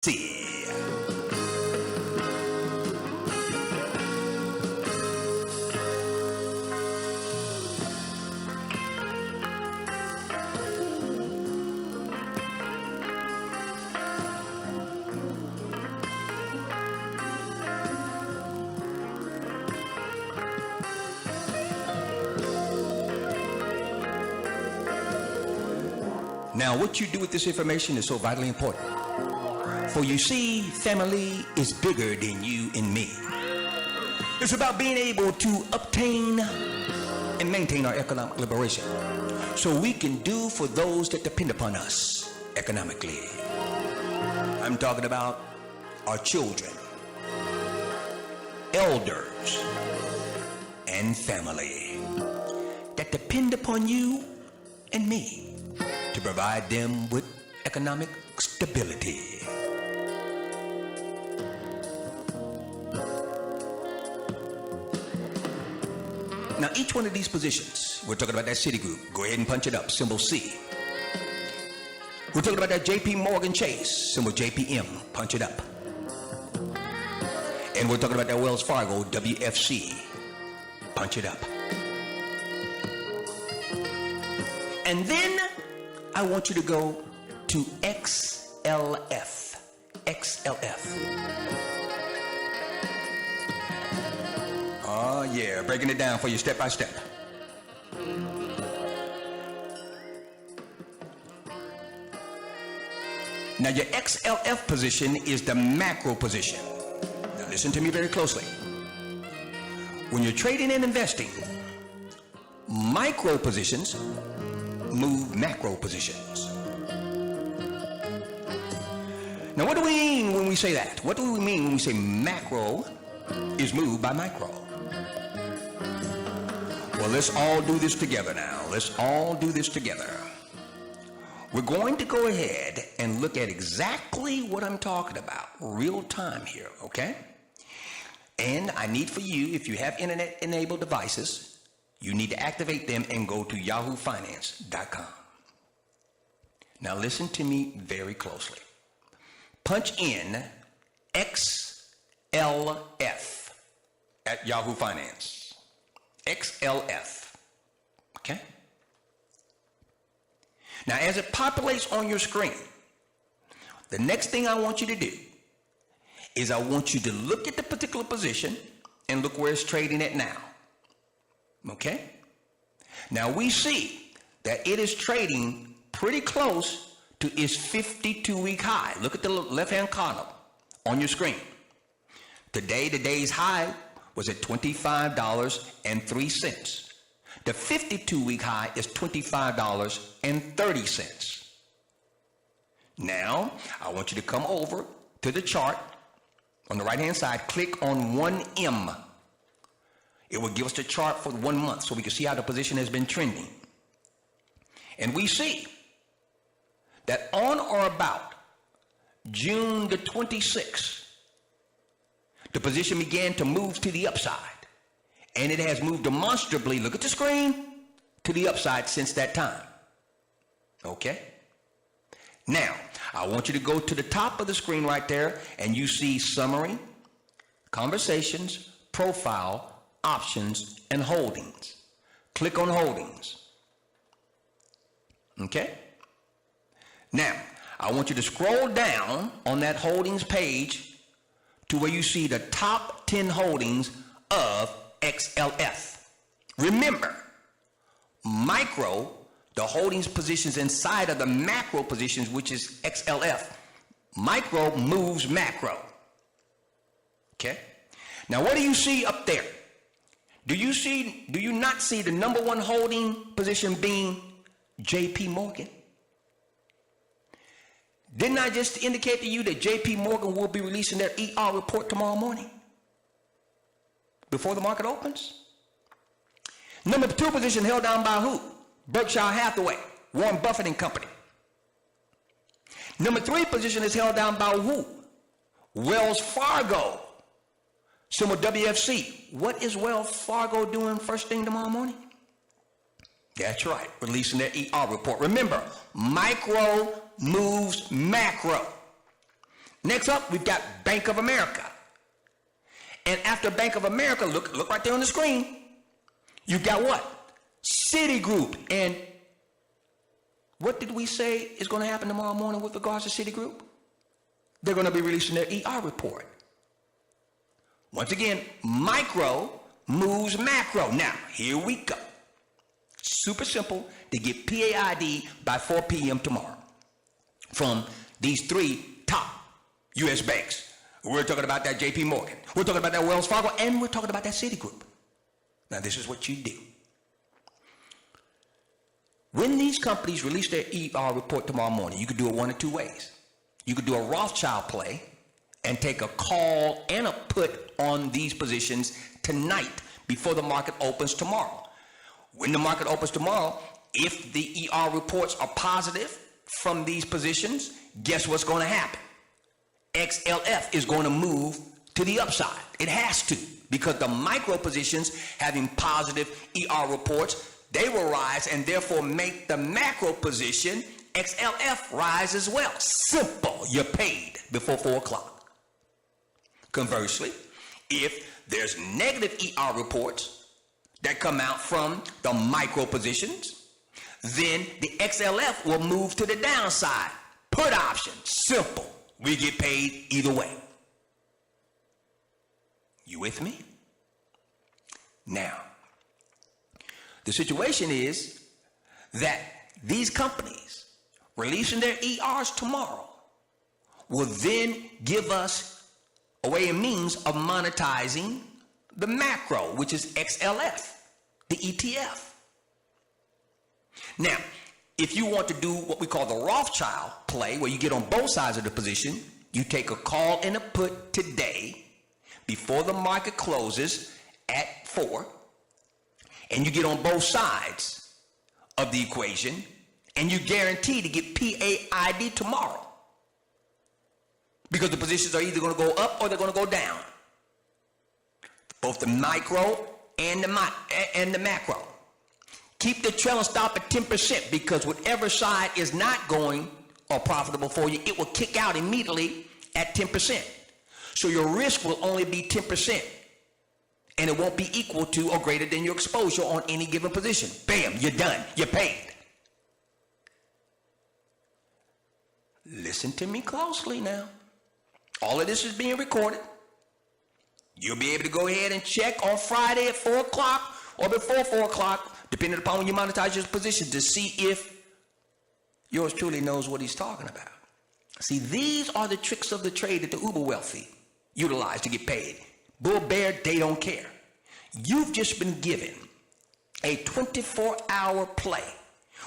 See. Now, what you do with this information is so vitally important. For you see, family is bigger than you and me. It's about being able to obtain and maintain our economic liberation so we can do for those that depend upon us economically. I'm talking about our children, elders, and family that depend upon you and me to provide them with economic stability. Now, each one of these positions, we're talking about that Citigroup, go ahead and punch it up, symbol C. We're talking about that JP Morgan Chase, symbol JPM, punch it up. And we're talking about that Wells Fargo, WFC, punch it up. And then I want you to go to XLF, XLF. Oh yeah, breaking it down for you step by step. Now your XLF position is the macro position. Now listen to me very closely. When you're trading and investing, micro positions move macro positions. Now what do we mean when we say that? What do we mean when we say macro is moved by micro? Well, let's all do this together now. Let's all do this together. We're going to go ahead and look at exactly what I'm talking about, real time here, okay? And I need for you, if you have internet-enabled devices, you need to activate them and go to yahoofinance.com. Now listen to me very closely. Punch in XLF at Yahoo Finance. XLF, okay? Now, as it populates on your screen, the next thing I want you to do is I want you to look at the particular position and look where it's trading at now, okay? Now, we see that it is trading pretty close to its 52-week high. Look at the left-hand column on your screen. Today, the day's high was at $25.03. The 52-week high is $25.30. Now, I want you to come over to the chart on the right-hand side, click on 1M. It will give us the chart for 1 month so we can see how the position has been trending. And we see that on or about June the 26th, the position began to move to the upside, and it has moved demonstrably, look at the screen, to the upside since that time. Okay? Now, I want you to go to the top of the screen right there, and you see summary, conversations, profile, options, and holdings. Click on holdings. Okay? Now, I want you to scroll down on that holdings page to where you see the top 10 holdings of XLF. Remember, micro, the holdings positions inside of the macro positions, which is XLF. Micro moves macro. Okay? Now what do you see up there? Do you not see the number one holding position being JP Morgan? Didn't I just indicate to you that JP Morgan will be releasing their ER report tomorrow morning before the market opens? Number two position held down by who? Berkshire Hathaway, Warren Buffett and Company. Number three position is held down by who? Wells Fargo, symbol WFC. What is Wells Fargo doing first thing tomorrow morning? That's right, releasing their ER report. Remember, micro moves macro. Next up, we've got Bank of America. And after Bank of America, look right there on the screen, you've got what? Citigroup. And what did we say is going to happen tomorrow morning with regards to Citigroup? They're going to be releasing their ER report. Once again, micro moves macro. Now, here we go. Super simple to get P.A.I.D. by 4 p.m. tomorrow from these three top U.S. banks. We're talking about that J.P. Morgan. We're talking about that Wells Fargo, and we're talking about that Citigroup. Now, this is what you do. When these companies release their ER report tomorrow morning, you could do it one of two ways. You could do a Rothschild play and take a call and a put on these positions tonight before the market opens tomorrow. When the market opens tomorrow, if the ER reports are positive from these positions, guess what's going to happen? XLF is going to move to the upside. It has to, because the micro positions having positive ER reports, they will rise and therefore make the macro position XLF rise as well. Simple. You're paid before 4 o'clock. Conversely, if there's negative ER reports that come out from the micro positions, then the XLF will move to the downside. Put option. Simple. We get paid either way. You with me? Now, the situation is that these companies releasing their ERs tomorrow will then give us a way and means of monetizing the macro, which is XLF, the ETF. Now, if you want to do what we call the Rothschild play, where you get on both sides of the position, you take a call and a put today before the market closes at 4, and you get on both sides of the equation, and you guarantee to get P.A.I.D. tomorrow, because the positions are either going to go up or they're going to go down, both the micro and the macro. Keep the trailing stop at 10%, because whatever side is not going or profitable for you, it will kick out immediately at 10%. So your risk will only be 10%, and it won't be equal to or greater than your exposure on any given position. Bam, you're done. You're paid. Listen to me closely now. All of this is being recorded. You'll be able to go ahead and check on Friday at 4 o'clock or before 4 o'clock, depending upon when you monetize your position, to see if yours truly knows what he's talking about. See, these are the tricks of the trade that the uber wealthy utilize to get paid. Bull, bear, they don't care. You've just been given a 24-hour play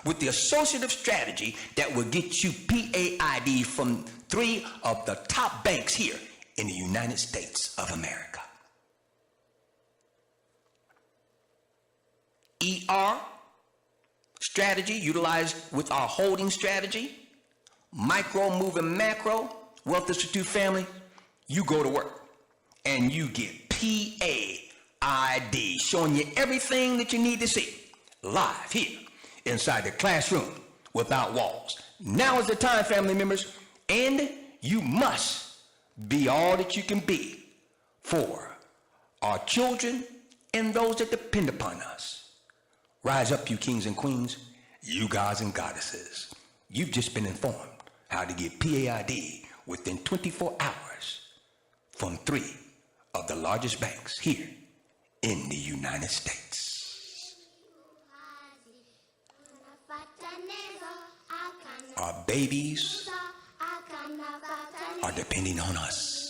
with the associative strategy that will get you P.A.I.D. from 3 of the top banks here in the United States of America. ER strategy utilized with our holding strategy, micro moving macro, Wealth Institute family, you go to work and you get P.A.I.D. showing you everything that you need to see live here inside the classroom without walls. Now is the time, family members, and you must be all that you can be for our children and those that depend upon us. Rise up, you kings and queens, you gods and goddesses. You've just been informed how to get P.A.I.D. within 24 hours from 3 of the largest banks here in the United States. Our babies are depending on us.